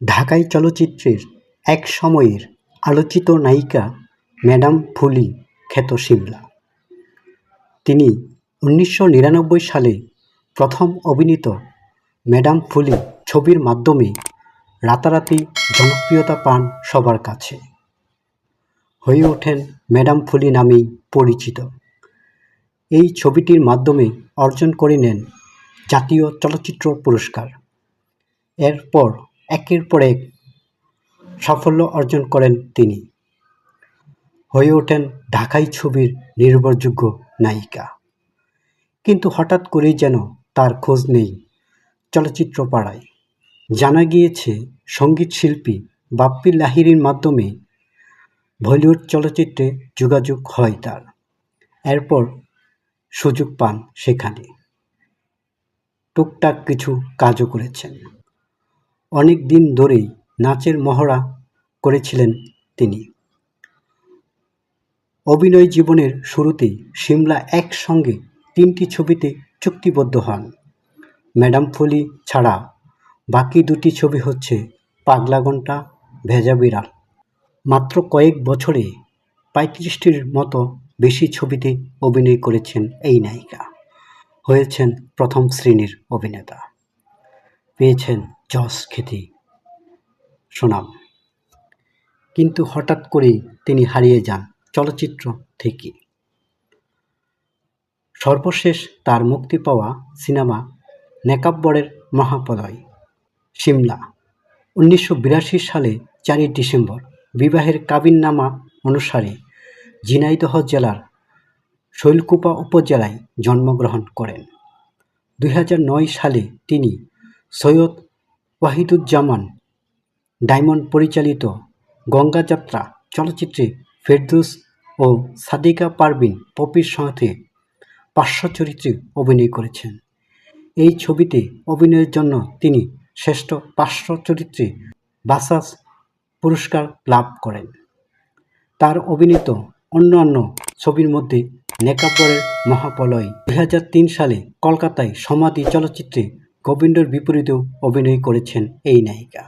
ঢাকাই চলচ্চিত্রের এক সময়ের আলোচিত নায়িকা ম্যাডাম ফুলি খ্যাত শিমলা। তিনি ১৯৯৯ সালে প্রথম অভিনীত ম্যাডাম ফুলি ছবির মাধ্যমে রাতারাতি জনপ্রিয়তা পান সবার কাছে, হয়ে ওঠেন ম্যাডাম ফুলি নামেই পরিচিত। এই ছবিটির মাধ্যমে অর্জন করে নেন জাতীয় চলচ্চিত্র পুরস্কার। এরপর একের পর এক সাফল্য অর্জন করেন তিনি, হয়ে ওঠেন ঢাকাই ছবির নির্ভরযোগ্য নায়িকা। কিন্তু হঠাৎ করেই যেন তার খোঁজ নেই চলচ্চিত্র পাড়ায়। জানা গিয়েছে সঙ্গীত শিল্পী বাপ্পি লাহিড়ীর মাধ্যমে বলিউড চলচ্চিত্রে যোগাযোগ হয় তার। এরপর সুযোগ পান সেখানে, টুকটাক কিছু কাজও করেছেন। অনেক দিন ধরেই নাচের মহড়া করেছিলেন তিনি। অভিনয় জীবনের শুরুতেই শিমলা একসঙ্গে ৩টি ছবিতে চুক্তিবদ্ধ হন। ম্যাডাম ফুলি ছাড়া বাকি ২টি ছবি হচ্ছে পাগলা ঘণ্টা, ভেজা বিড়াল। মাত্র কয়েক বছরে ৩৫টির মতো বেশি ছবিতে অভিনয় করেছেন এই নায়িকা। হয়েছেন প্রথম শ্রেণীর অভিনেতা, পেয়েছেন যশ খ্যাতি, সুনাম। কিন্তু হঠাৎ করেই তিনি হারিয়ে যান চলচ্চিত্র থেকে। সর্বশেষ তার মুক্তি পাওয়া সিনেমা নেকাব্বরের মহাপ্রলয়। শিমলা ১৯৮২ সালে ৪ ডিসেম্বর বিবাহের কাবিননামা অনুসারে ঝিনাইদহ জেলার শৈলকুপা উপজেলায় জন্মগ্রহণ করেন। ২০০৯ সালে তিনি সৈয়দ ওয়াহিদুজ্জামান ডায়মন্ড পরিচালিত গঙ্গা যাত্রা চলচ্চিত্রে ফেরদৌস ও সাদিকা পারভীন পপির সাথে পার্শ্ব চরিত্রে অভিনয় করেছেন। এই ছবিতে অভিনয়ের জন্য তিনি শ্রেষ্ঠ পার্শ্ব চরিত্রে বাসাস পুরস্কার লাভ করেন। তার অভিনীত অন্যান্য ছবির মধ্যে নেকাব্বরের মহাপ্রলয়, ২০০৩ সালে কলকাতায় সমাধি চলচ্চিত্রে গোবিন্দর বিপরীতেও অভিনয় করেছেন এই নায়িকা।